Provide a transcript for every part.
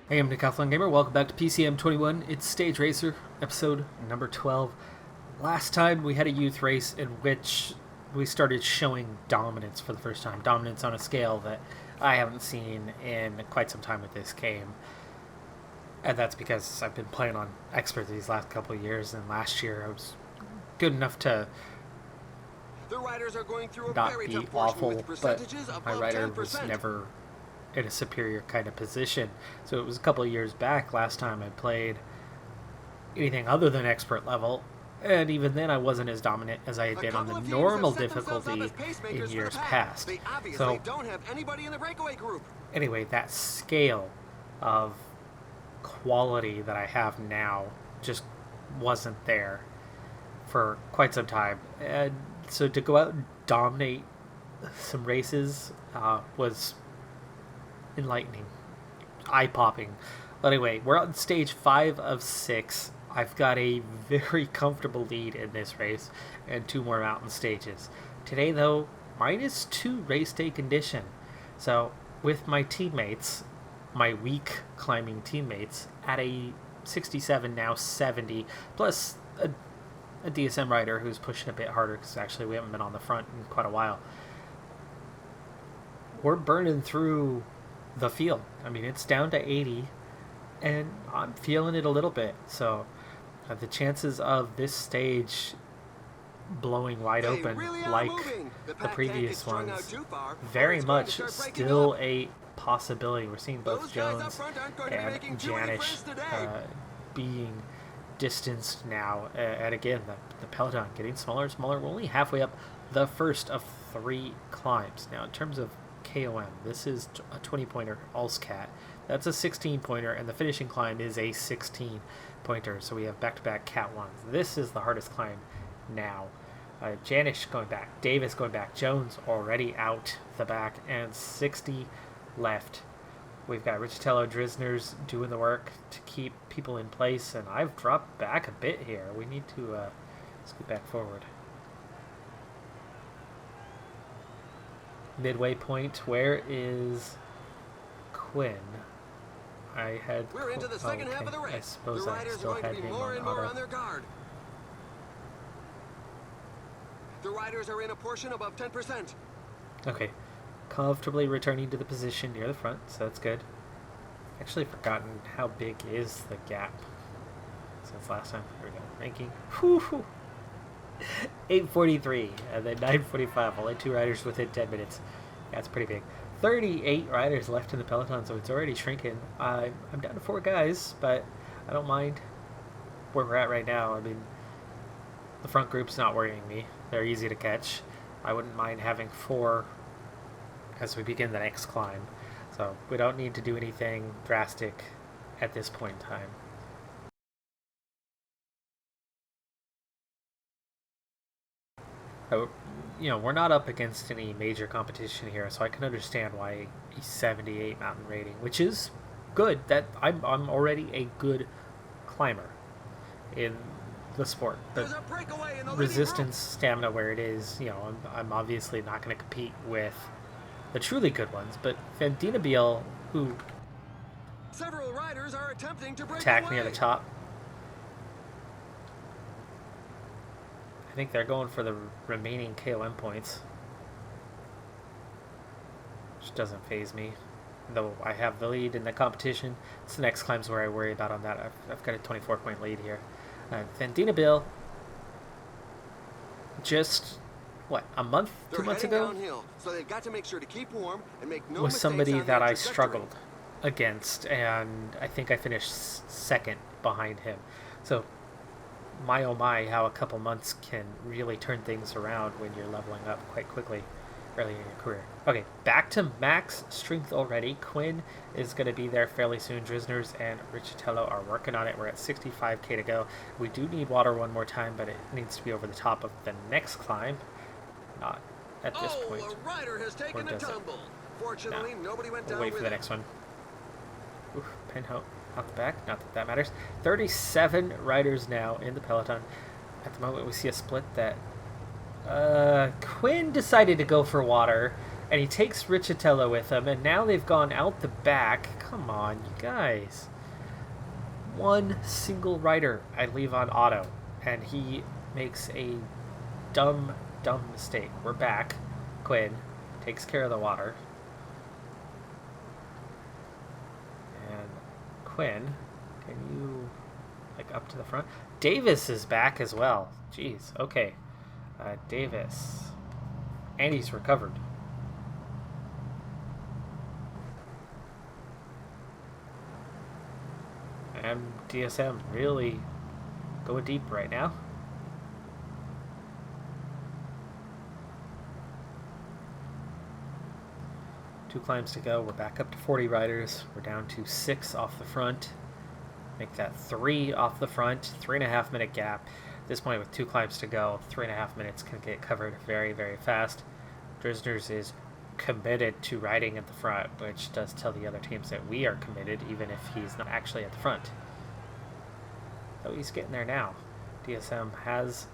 Hey, I'm Decathlon Gamer. Welcome back to PCM21. It's Stage Racer, episode number 12. Last time we had a youth race in which we started showing dominance for the first time. Dominance on a scale that I haven't seen in quite some time with this game. And that's because I've been playing on Expert these last couple of years, and last year I was good enough to The riders are going through a not very be tough portion awful, with but percentages my above rider 10%. was never in a superior kind of position. So it was a couple of years back last time I played anything other than expert level, and even then I wasn't as dominant as I had been on the normal difficulty in years past. They obviously So don't have anybody in the breakaway group. anyway, that scale of quality that I have now just wasn't there for quite some time. And so to go out and dominate some races was enlightening, eye-popping. But anyway, we're on stage 5 of 6. I've got a very comfortable lead in this race and 2 more mountain stages. Today, though, -2 race day condition. So with my teammates, my weak climbing teammates, at a 67, now 70, plus a DSM rider who's pushing a bit harder because actually we haven't been on the front in quite a while. We're burning through the field. I mean, it's down to 80, and I'm feeling it a little bit. So the chances of this stage blowing wide They open really are like moving. The the pack previous can't get strung out ones, too far, or very it's going much to start breaking still up. a possibility. We're seeing both Those guys up Jones front aren't going to be making and too many Janish friends today. being distanced now. And again, the peloton getting smaller and smaller. We're only halfway up the first of 3 climbs. Now, in terms of KOM, this is a 20-pointer Ulscat. That's a 16-pointer, and the finishing climb is a 16-pointer. So we have back-to-back Cat 1s. This is the hardest climb now. Janish going back, Davis going back, Jones already out the back, and 60 left. We've got Richatello, Drisner's doing the work to keep people in place, and I've dropped back a bit here. We need to scoot back forward. Midway point, where is Quinn? I had... We're into the second half of the race. I suppose the I riders are still going to had be him more on and more auto. on their guard. The riders are in a portion above 10%. Okay, comfortably returning to the position near the front, so that's good. Actually forgotten how big is the gap since last time. Here we go, ranking. Whew. 843 and then 945, only 2 riders within 10 minutes. That's pretty big. 38 riders left in the peloton, so it's already shrinking. I'm down to 4 guys, but I don't mind where we're at right now. I mean, the front group's not worrying me. They're easy to catch. I wouldn't mind having 4 as we begin the next climb. So we don't need to do anything drastic at this point in time. We're not up against any major competition here, so I can understand why a 78 mountain rating, which is good. That I'm already a good climber in the sport. There's But a breakaway in the resistance, stamina where it is, I'm obviously not going to compete with the truly good ones. But Vandinabiel, who Several riders are attempting to break attacked away. near the top, I think they're going for the remaining KOM points, which doesn't faze me. Though I have the lead in the competition, it's the next climbs where I worry about on that. I've got a 24-point lead here. Vandinabiel, just, a month, They're 2 months heading ago, downhill, so they've got to make sure to keep warm and make no was mistakes somebody on that their I trajectory. struggled against, and I think I finished second behind him. So, my oh my, how a couple months can really turn things around when you're leveling up quite quickly early in your career. Okay, back to max strength already. Quinn is going to be there fairly soon. Drisner's and Richatello are working on it. We're at 65k to go. We do need water one more time, but it needs to be over the top of the next climb. Not at this point. A rider has taken a does it? tumble. Fortunately, nobody went We'll down wait for with the it. next one. Oof, Pinhope out the back. Not that that matters. 37 riders now in the peloton. At the moment, we see a split that Quinn decided to go for water And he takes Richatello with him, and now they've gone out the back. Come on, you guys. One single rider I leave on auto, and he makes a dumb mistake. We're back. Quinn takes care of the water. And Quinn, can you, like, up to the front? Davis is back as well. Jeez, okay. Davis. And he's recovered. And DSM really going deep right now. Two climbs to go. We're back up to 40 riders. We're down to 6 off the front. Make that 3 off the front. 3.5 minute gap. At this point, with 2 climbs to go, 3.5 minutes can get covered very, very fast. Drisner's is committed to riding at the front, which does tell the other teams that we are committed, even if he's not actually at the front. Though he's getting there now. DSM has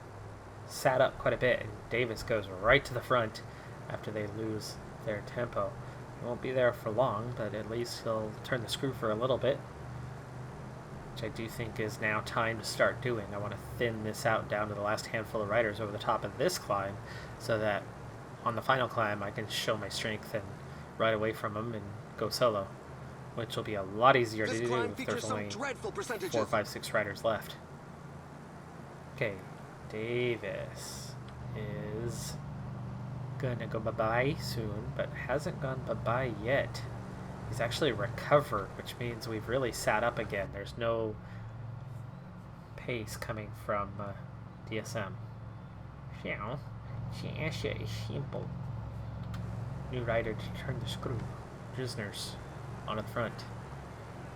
sat up quite a bit, and Davis goes right to the front after they lose their tempo. He won't be there for long, but at least he'll turn the screw for a little bit, which I do think is now time to start doing. I want to thin this out down to the last handful of riders over the top of this climb, so that on the final climb I can show my strength and ride away from him and go solo, which will be a lot easier to do if there's only 4, 5, 6 riders left. Okay, Davis is gonna go bye-bye soon, but hasn't gone bye-bye yet. He's actually recovered, which means we've really sat up again. There's no pace coming from DSM. Yeah, is simple. New rider to turn the screw. Drisner's on the front.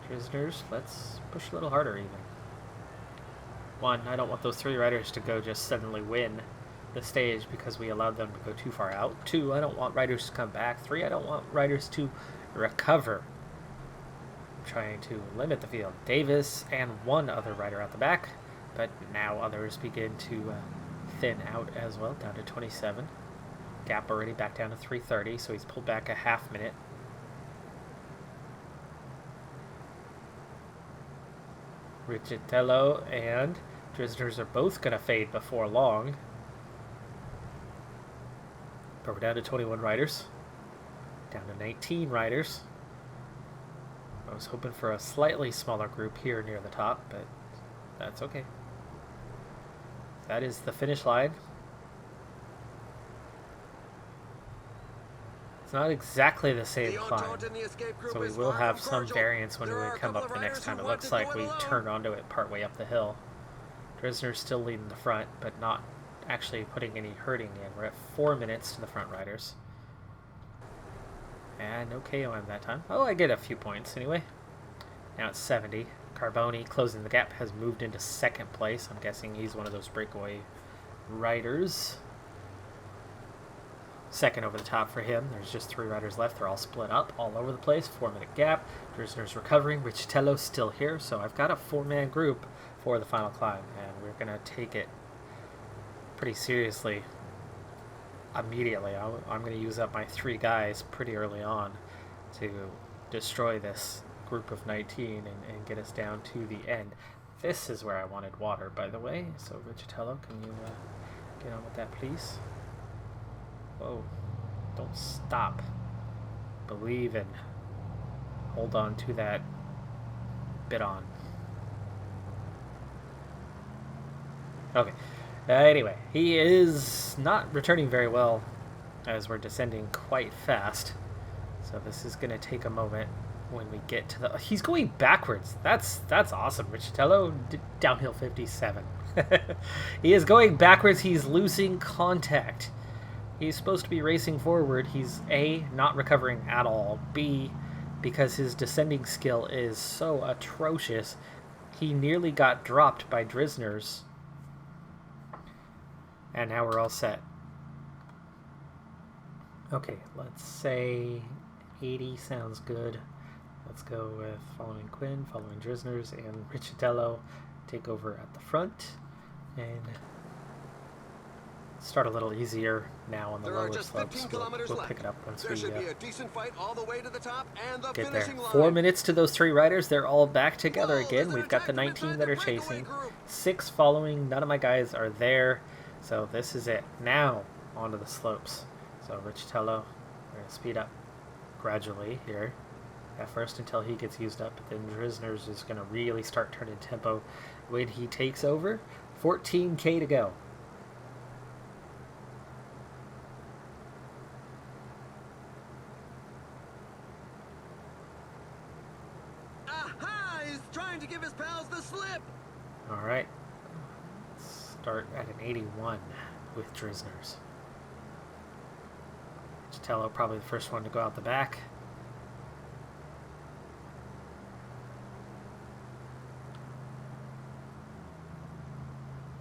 Drisner's, let's push a little harder even. 1, I don't want those 3 riders to go just suddenly win the stage because we allowed them to go too far out. 2, I don't want riders to come back. 3, I don't want riders to recover. I'm trying to limit the field. Davis and 1 other rider at the back, but now others begin to thin out as well, down to 27. Gap already back down to 3:30, so he's pulled back a half minute. Richitello and Drisner's are both going to fade before long. But we're down to 21 riders. Down to 19 riders. I was hoping for a slightly smaller group here near the top, but that's okay. That is the finish line. It's not exactly the same climb, so we will have some variance when we come up the next time. It looks like we turned onto it partway up the hill. Drisner's still leading the front, but not actually putting any hurting in. We're at 4 minutes to the front riders. And no KOM that time. Oh, I get a few points anyway. Now it's 70. Carboni, closing the gap, has moved into 2nd place. I'm guessing he's one of those breakaway riders. 2nd over the top for him. There's just 3 riders left. They're all split up all over the place. 4-minute gap. Drisner's recovering. Richitello's still here. So I've got a 4-man group for the final climb. And we're going to take it pretty seriously immediately. I'm going to use up my 3 guys pretty early on to destroy this group of 19 and get us down to the end. This is where I wanted water, by the way. So Richitello, can you get on with that, please? Whoa, don't stop. Believe in. Hold on to that bit on. Okay. Anyway, he is not returning very well as we're descending quite fast. So this is going to take a moment when we get to the... He's going backwards. That's awesome. Richitello, downhill 57. He is going backwards. He's losing contact. He's supposed to be racing forward. He's A, not recovering at all. B, because his descending skill is so atrocious, he nearly got dropped by Drisner's. And now we're all set. Okay, let's say 80 sounds good. Let's go with following Quinn, following Drisner's, and Richitello take over at the front. And start a little easier now on the There are lower just slopes. 15 kilometers We'll left. pick it up once There we should be a decent fight all the way to the top and the get there. finishing line. 4 minutes to those 3 riders. They're all back together Whoa, again. there's an We've got the attack from 19 inside that the are breakaway chasing. group. 6 following. None of my guys are there. So this is it. Now onto the slopes. So Richitello, we're going to speed up gradually here at first until he gets used up. But then Drisner's is going to really start turning tempo when he takes over. 14K to go. Aha! He's trying to give his pals the slip. All right. Start at an 81 with Drisner's. Richitello probably the first one to go out the back.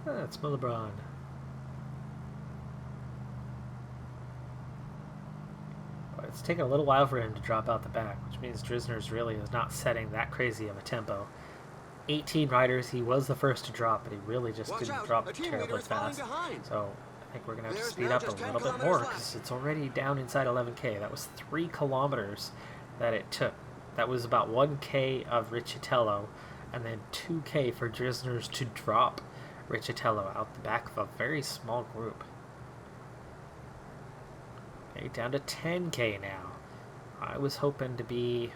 That's Millebron. But it's taken a little while for him to drop out the back, which means Drisner's really is not setting that crazy of a tempo. 18 riders, he was the first to drop, but he really just Watch didn't out, drop a team terribly leader is falling fast. behind. So I think we're going to have to There's speed now up a just 10 little bit more kilometers because left. it's already down inside 11K. That was 3 kilometers that it took. That was about 1K of Richitello and then 2K for Drisner's to drop Richitello out the back of a very small group. Okay, down to 10K now. I was hoping to be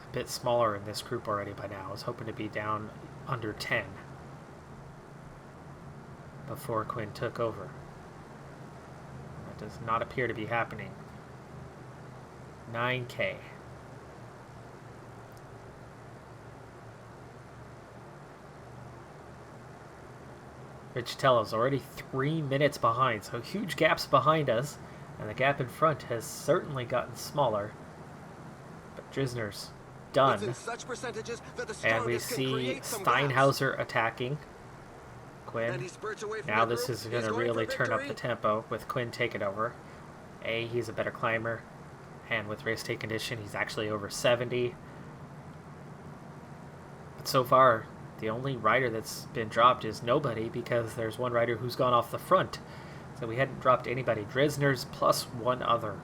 a bit smaller in this group already by now. I was hoping to be down under 10 before Quinn took over. That does not appear to be happening. 9K. Richitello's already 3 minutes behind, so huge gaps behind us, and the gap in front has certainly gotten smaller. But Drisner's It's done, in such percentages that the and we strongest can see create some gaps. Steinhauser attacking And Quinn. he spurts away from Now the this group. is He's going to going really for turn up the victory. tempo with Quinn taking over. He's a better climber, and with race day condition, he's actually over 70. But so far, the only rider that's been dropped is nobody because there's one rider who's gone off the front. So we hadn't dropped anybody. Drisner's plus one other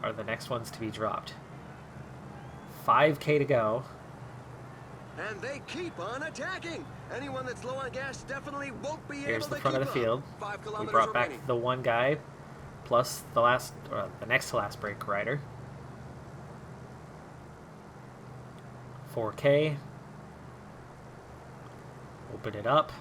are the next ones to be dropped. 5K to go. And they keep on attacking. Anyone that's low on gas definitely won't be Here's able the to front keep of the field. up. 5 We kilometers brought back remaining. the one guy plus the next to last break rider. 4K. Open it up.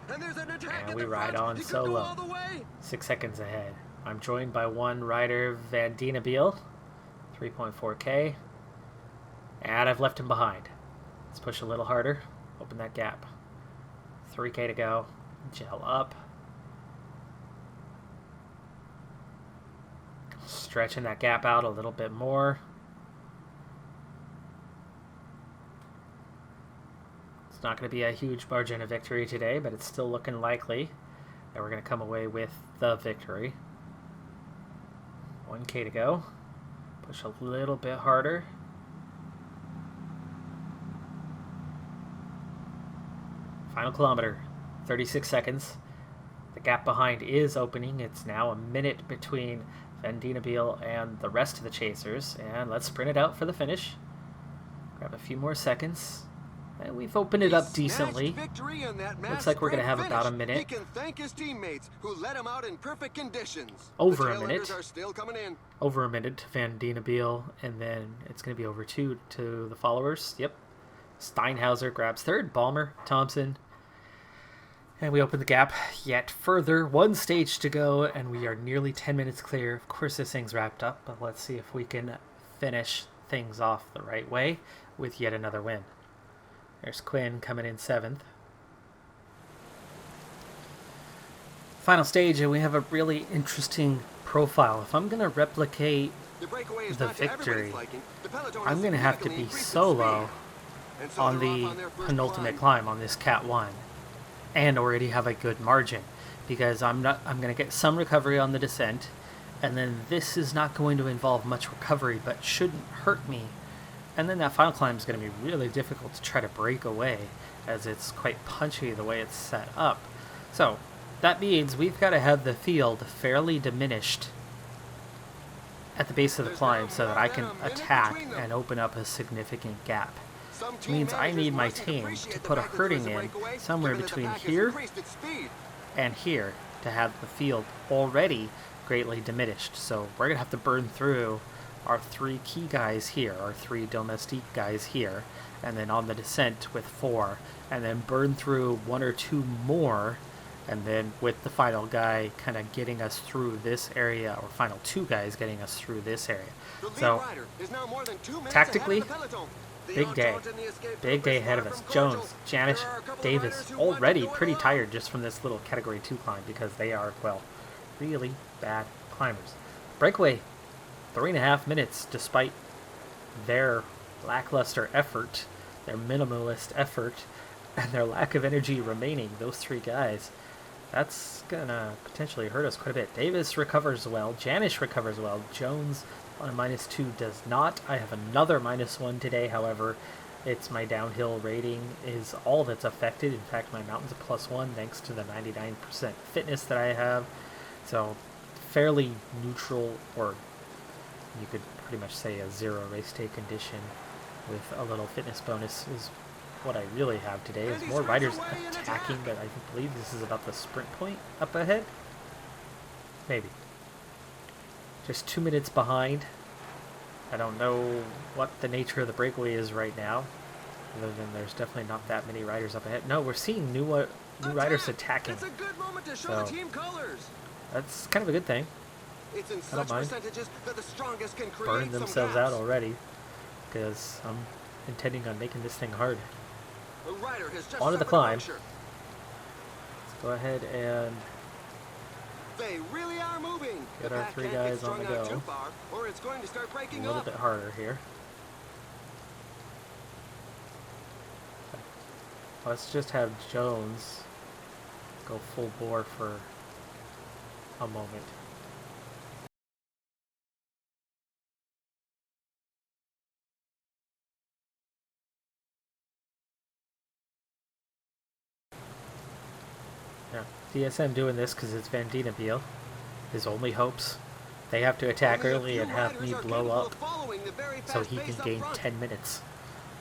And there's an attack And at we the ride front. on He could go solo. all the way. 6 seconds ahead. I'm joined by one rider, Van Dienabiel, 3.4K. And I've left him behind. Let's push a little harder. Open that gap. 3K to go. Gel up. Stretching that gap out a little bit more. It's not going to be a huge margin of victory today, but it's still looking likely that we're going to come away with the victory. 1K to go. Push a little bit harder. Final kilometer, 36 seconds. The gap behind is opening. It's now a minute between Van Dienabiel and the rest of the chasers. And let's sprint it out for the finish. Grab a few more seconds. And we've opened it up decently. Victory in that Looks like we're going to have about a He minute. can thank his teammates who let him out in perfect conditions. Over The a tail minute. enders are still coming in. Over a minute to Van Dienabiel, and then it's going to be over 2 to the followers. Yep. Steinhauser grabs third, Balmer, Thompson. And we open the gap yet further. 1 stage to go, and we are nearly 10 minutes clear. Of course, this thing's wrapped up, but let's see if we can finish things off the right way with yet another win. There's Quinn coming in 7th. Final stage, and we have a really interesting profile. If I'm going to replicate The breakaway is the not to everybody's victory, liking. The peloton I'm is going to have to significantly be increasing solo speed. And so on they're the off on their first penultimate climb on this Cat 1 and already have a good margin because I'm going to get some recovery on the descent, and then this is not going to involve much recovery but shouldn't hurt me And then that final climb is going to be really difficult to try to break away, as it's quite punchy the way it's set up. So that means we've got to have the field fairly diminished at the base of the climb so that I can attack and open up a significant gap. Which means I need my team to put a herding in somewhere between here and here to have the field already greatly diminished. So we're going to have to burn through our 3 key guys here, our 3 domestique guys here, and then on the descent with 4, and then burn through 1 or 2 more, and then with the final guy kind of getting us through this area, or final 2 guys getting us through this area. So tactically, big day ahead of us. Jones, Janish, Davis, already pretty tired just from this little category 2 climb because they are, well, really bad climbers. Breakaway, 3.5 minutes despite their lackluster effort, their minimalist effort, and their lack of energy remaining. Those 3 guys, that's gonna potentially hurt us quite a bit. Davis recovers well, Janish recovers well, Jones on a -2 does not. I have another -1 today, however, it's my downhill rating is all that's affected. In fact, my mountain's a +1 thanks to the 99% fitness that I have. So fairly neutral, or you could pretty much say a 0 race day condition with a little fitness bonus is what I really have today. Is more riders attacking, but I believe this is about the sprint point up ahead. Maybe. Just 2 minutes behind. I don't know what the nature of the breakaway is right now, other than there's definitely not that many riders up ahead. No, we're seeing new riders attacking. It's a good moment to show the team colors. That's kind of a good thing. It's in such percentages that the strongest can create burning themselves out already, because I'm intending on making this thing hard. The rider has just onto the climb. Let's go ahead and they really are moving. Get our 3 guys on the go. Far, or it's going to start breaking a little bit harder here. Let's just have Jones go full bore for a moment. Yeah, DSM doing this because it's Van Dienenbiel. His only hopes. They have to attack early and have me blow up so he can gain 10 minutes.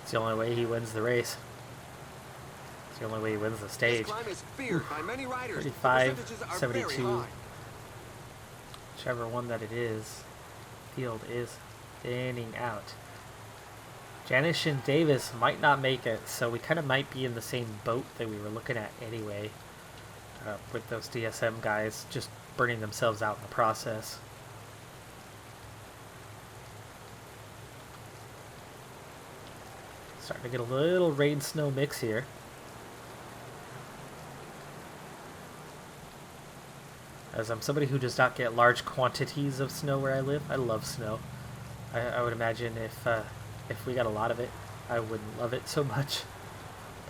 It's the only way he wins the race. It's the only way he wins the stage. 35, 72. Whichever one that it is, field is thinning out. Janish and Davis might not make it, so we kind of might be in the same boat that we were looking at anyway, with those DSM guys just burning themselves out in the process. Starting to get a little rain-snow mix here. As I'm somebody who does not get large quantities of snow where I live. I love snow. I would imagine if we got a lot of it, I wouldn't love it so much.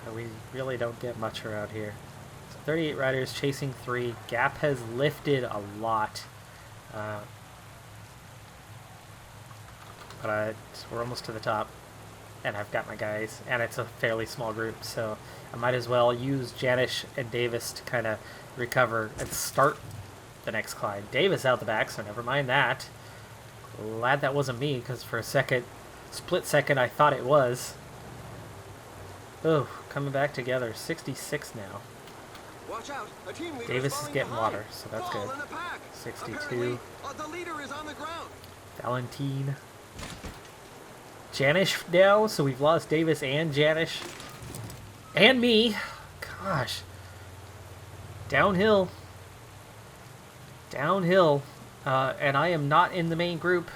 But we really don't get much around here. So 38 riders chasing 3. Gap has lifted a lot. But we're almost to the top. And I've got my guys. And it's a fairly small group. So I might as well use Janish and Davis to kind of recover and start the next climb. Davis out the back, so never mind that. Glad that wasn't me, because for a split second, I thought it was. Oh, coming back together. 66 now. Watch out. A team leader Davis is getting behind. water, so that's good. 62. The leader is on the ground. Valentine. Janish now, so we've lost Davis and Janish. And me. Gosh. Downhill. Downhill. And I am not in the main group.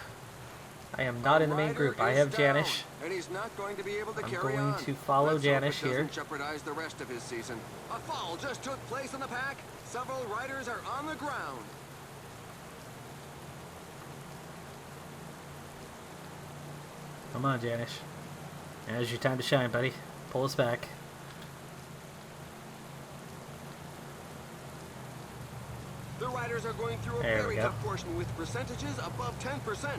I am not in the main group. I have Janish. And he's not going to be able to I'm carry going on. to follow Janish here. Jeopardize the rest of his season. A fall just took place in the pack. Several riders are on the ground. Come on, Janish. Now's your time to shine, buddy. Pull us back. The riders are going through a very tough portion with percentages above 10%.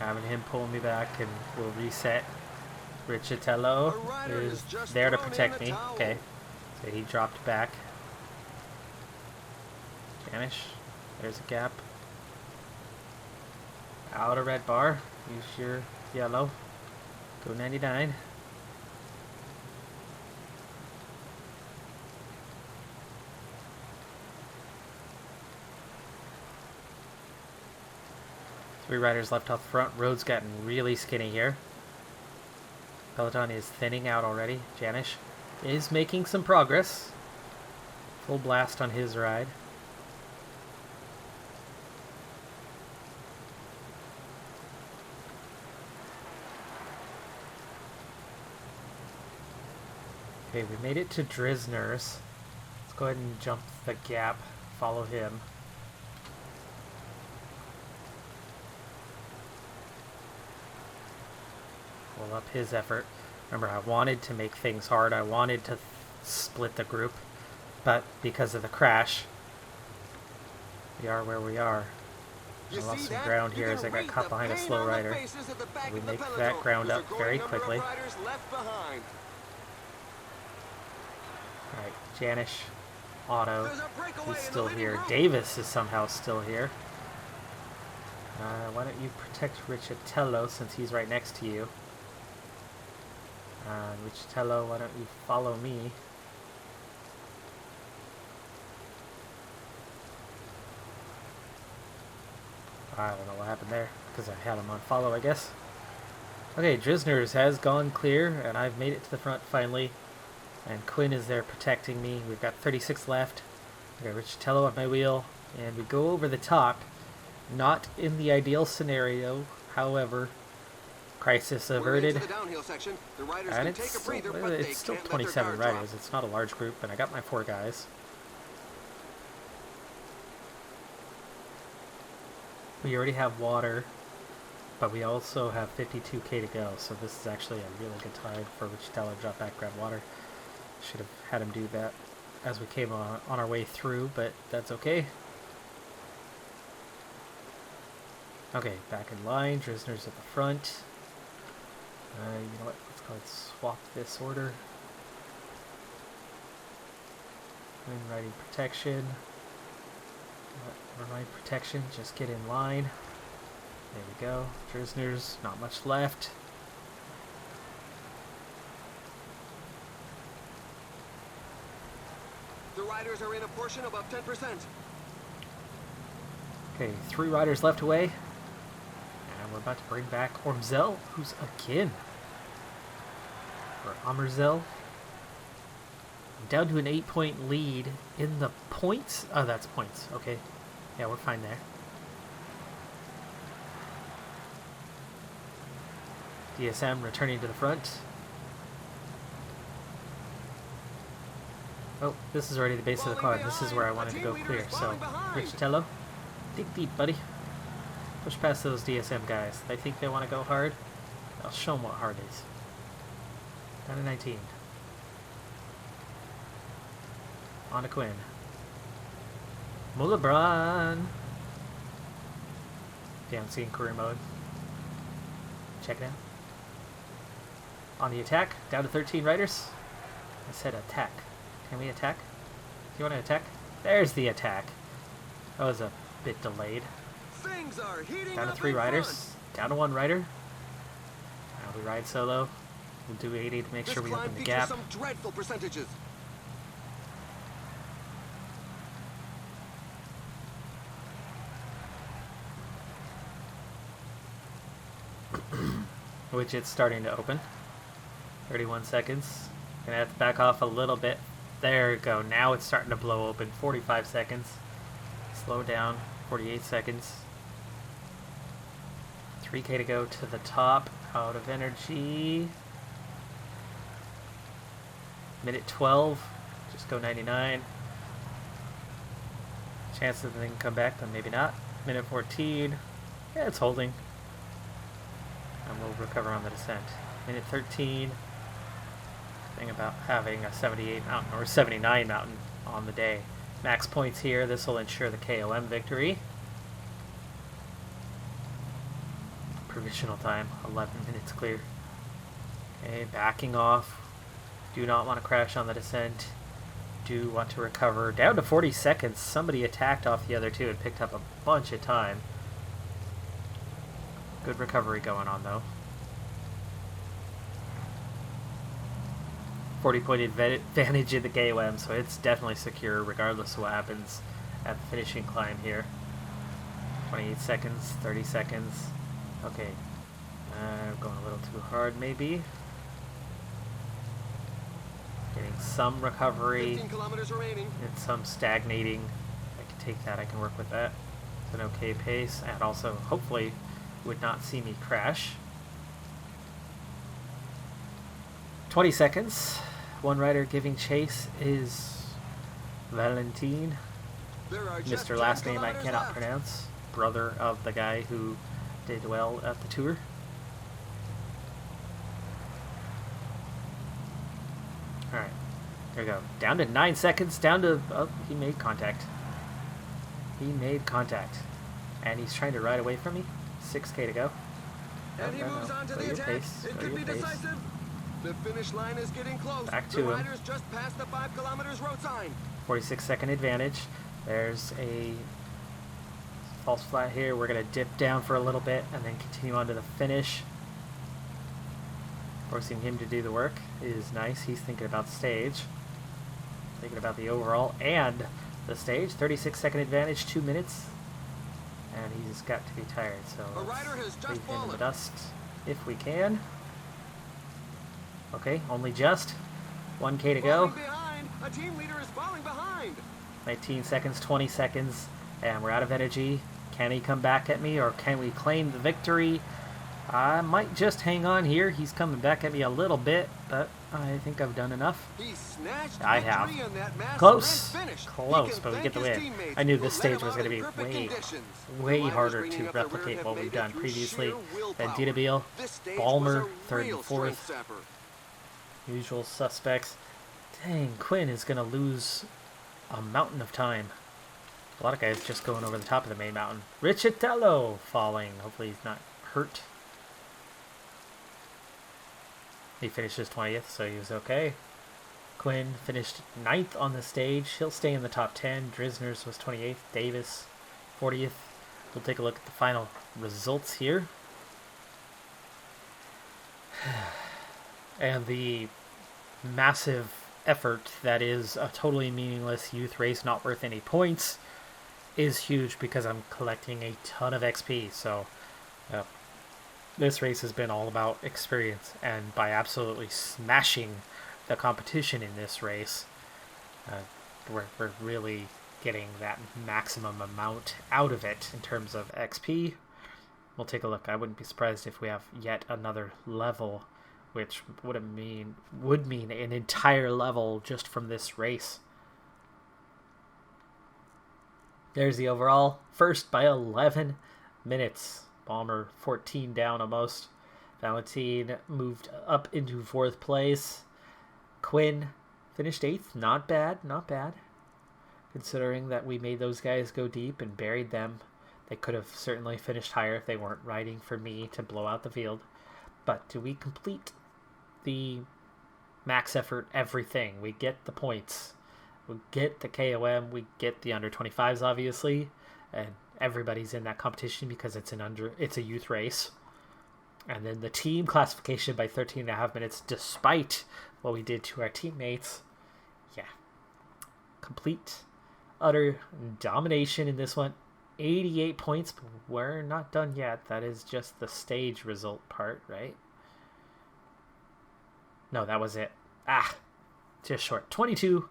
having him pull me back, and we'll reset. Richatello is there to protect me. Okay, so he dropped back. Vanish. There's a gap. Out of red bar. Use your yellow. Go 99. Three riders left off the front. Road's gotten really skinny here. Peloton is thinning out already. Janish is making some progress. Full blast on his ride. Okay, we made it to Drisner's. Let's go ahead and jump the gap. Follow him. Pull up his effort. Remember, I wanted to make things hard. I wanted to split the group. But because of the crash, we are where we are. I lost some ground here as I got caught behind a slow rider. We make that ground up very quickly. Alright, Janish, Otto, he's still here. Davis is somehow still here. Why don't you protect Richatello since he's right next to you? Richatello, why don't you follow me? I don't know what happened there, because I had him on follow, I guess. Okay, Drisner's has gone clear, and I've made it to the front finally. And Quinn is there protecting me. We've got 36 left. I got Richatello on my wheel, and we go over the top. Not in the ideal scenario, however. Crisis averted. And it's still 27 riders. It's not a large group, and I got my 4 guys. We already have water, but we also have 52k to go, so this is actually a really good time for Richatello to drop back, grab water. Should have had him do that as we came on our way through, but that's okay. Okay, back in line. Drisner's at the front. You know what? Let's go ahead and swap this order. Wind riding protection. Riding protection. Just get in line. There we go. Drisner's not much left. The riders are in a portion above 10%. Okay, 3 riders left away. And we're about to bring back Ormzel, who's again. Or Amerzel. Down to an 8-point lead in the points. Oh, that's points. Okay. Yeah, we're fine there. DSM returning to the front. Oh, this is already the base of the car. This is where I wanted to go clear. So, Richatello, dig deep, buddy. Push past those DSM guys. They think they want to go hard. I'll show them what hard is. Down to 19. On to Quinn. Mulebron. Damn, seeing career mode. Check it out. On the attack. Down to 13 riders. I said attack. Can we attack? Do you want to attack? There's the attack. That was a bit delayed. Things are heating Down to up 3 in riders. front. Down to 1 rider. Now we ride solo. We'll do 80 to make sure we open the gap. Some dreadful percentages. Which it's starting to open. 31 seconds. Gonna have to back off a little bit. There we go. Now it's starting to blow open. 45 seconds. Slow down. 48 seconds. 3k to go to the top. Out of energy. Minute 12. Just go 99. Chance that they can come back, but maybe not. Minute 14. Yeah, it's holding. And we'll recover on the descent. Minute 13. Thing about having a 78 mountain or 79 mountain on the day. Max points here. This will ensure the KOM victory. provisional time, 11 minutes clear. Okay, backing off. Do not want to crash on the descent. Do want to recover. Down to 40 seconds. Somebody attacked off the other two and picked up a bunch of time. Good recovery going on, though. 40-point advantage in the KOM, so it's definitely secure regardless of what happens at the finishing climb here. 28 seconds, 30 seconds. Okay. Going a little too hard, maybe. Getting some recovery. 15 kilometers remaining. And some stagnating. I can take that. I can work with that. It's an okay pace. And also, hopefully, would not see me crash. 20 seconds. One rider giving chase is Valentin. Mr. Last name I cannot pronounce. Brother of the guy who did well at the tour. Alright, there we go. Down to 9 seconds, down to... Oh, he made contact. He made contact. And he's trying to ride away from me. 6K to go. And he moves on to the attack. It could be decisive. The finish line is getting close. Back to the him. riders just passed the 5 kilometers road sign. 46-second advantage. There's a false flat here. We're going to dip down for a little bit and then continue on to the finish. Forcing him to do the work is nice. He's thinking about the stage. Thinking about the overall and the stage. 36-second advantage, 2 minutes. And he's got to be tired, so A rider has just leave him in the fallen. dust if we can. Okay, only just. 1K to go. Falling behind. A team leader is falling behind. 19 seconds, 20 seconds, and we're out of energy. Can he come back at me, or can we claim the victory? I might just hang on here. He's coming back at me a little bit, but I think I've done enough. He snatched I have. victory in that massive Close. sprint finish. Close, He can but we get the thank his win. teammates I knew who this led him stage was out going to in be perfect conditions. way Riders harder bringing to up the rear replicate have what made we've it done through previously. sheer willpower. Then Ditabil, This stage Balmer, was a 3rd real and 4th. strength sapper. Usual suspects. Dang, Quinn is going to lose a mountain of time. A lot of guys just going over the top of the main mountain. Richitello falling. Hopefully he's not hurt. He finishes 20th, so he was okay. Quinn finished 9th on the stage. He'll stay in the top 10. Drisner's was 28th. Davis, 40th. We'll take a look at the final results here. And the massive effort that is a totally meaningless youth race not worth any points is huge because I'm collecting a ton of XP. So this race has been all about experience, and by absolutely smashing the competition in this race, we're really getting that maximum amount out of it in terms of XP. We'll take a look. I wouldn't be surprised if we have yet another level, which would mean an entire level just from this race. There's the overall. First by 11 minutes. Balmer 14 down almost. Valentin moved up into 4th place. Quinn finished 8th. Not bad, not bad. Considering that we made those guys go deep and buried them. They could have certainly finished higher if they weren't riding for me to blow out the field. But do we complete the max effort everything? We get the points. We get the KOM. We get the under 25s, obviously. And everybody's in that competition because it's a youth race. And then the team classification by 13.5 minutes, despite what we did to our teammates. Yeah. Complete, utter domination in this one. 88 points, but we're not done yet. That is just the stage result part, right? No, that was it. Just short. 22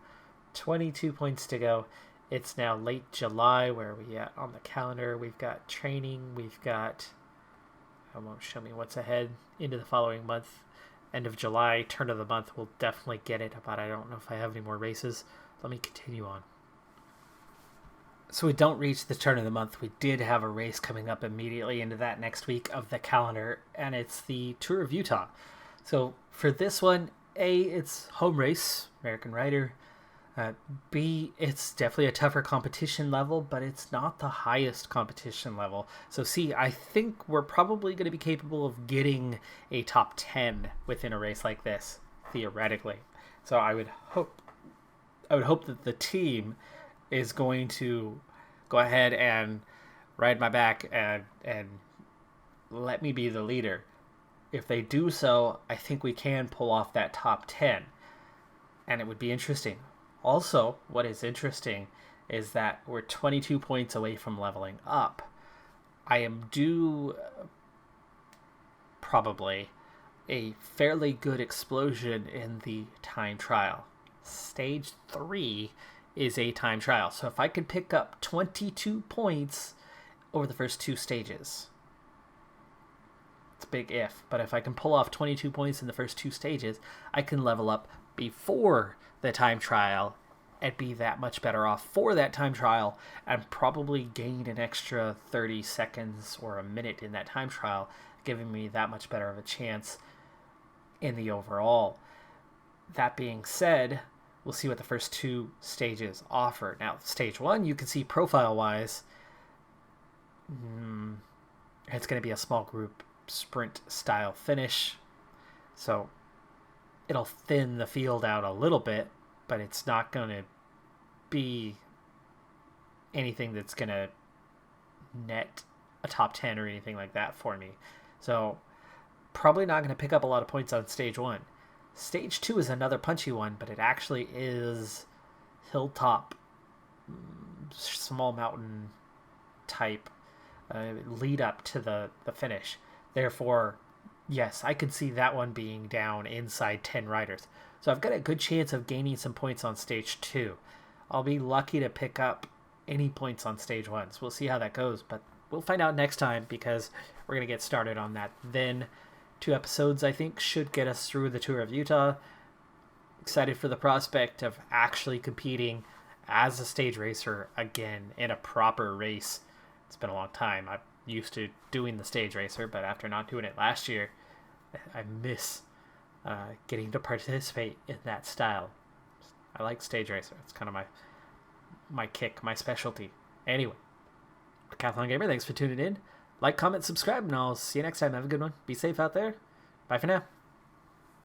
points to go. It's now late July. Where are we at on the calendar? We've got training. We've got... I won't show me what's ahead into the following month. End of July, turn of the month. We'll definitely get it, but I don't know if I have any more races. Let me continue on. So we don't reach the turn of the month. We did have a race coming up immediately into that next week of the calendar, and it's the Tour of Utah. So for this one, it's home race, American rider. Uh, B, it's definitely a tougher competition level, but it's not the highest competition level. So C, I think we're probably going to be capable of getting a top 10 within a race like this, theoretically. So I would hope that the team is going to go ahead and ride my back and let me be the leader. If they do so, I think we can pull off that top 10, and it would be interesting. Also, what is interesting is that we're 22 points away from leveling up. I am due probably a fairly good explosion in the time trial. Stage 3 is a time trial. So if I could pick up 22 points over the first 2 stages, it's a big if, but if I can pull off 22 points in the first 2 stages, I can level up before the time trial and be that much better off for that time trial, and probably gain an extra 30 seconds or a minute in that time trial, giving me that much better of a chance in the overall. That being said, we'll see what the first 2 stages offer. Now, stage 1, you can see profile-wise, it's going to be a small group sprint style finish, so it'll thin the field out a little bit, but it's not going to be anything that's going to net a top 10 or anything like that for me. So probably not going to pick up a lot of points on stage 1. Stage 2 is another punchy one, but it actually is hilltop, small mountain type lead up to the finish. Therefore, yes, I could see that one being down inside 10 riders. So I've got a good chance of gaining some points on stage 2. I'll be lucky to pick up any points on stage 1. So we'll see how that goes, but we'll find out next time, because we're going to get started on that. Then 2 episodes, I think, should get us through the Tour of Utah. Excited for the prospect of actually competing as a stage racer again in a proper race. It's been a long time. I'm used to doing the stage racer, but after not doing it last year, I miss getting to participate in that style. I like stage racer. It's kind of my kick, my specialty. Anyway, Decathlon Gamer, thanks for tuning in. Like, comment, subscribe, and I'll see you next time. Have a good one. Be safe out there. Bye for now.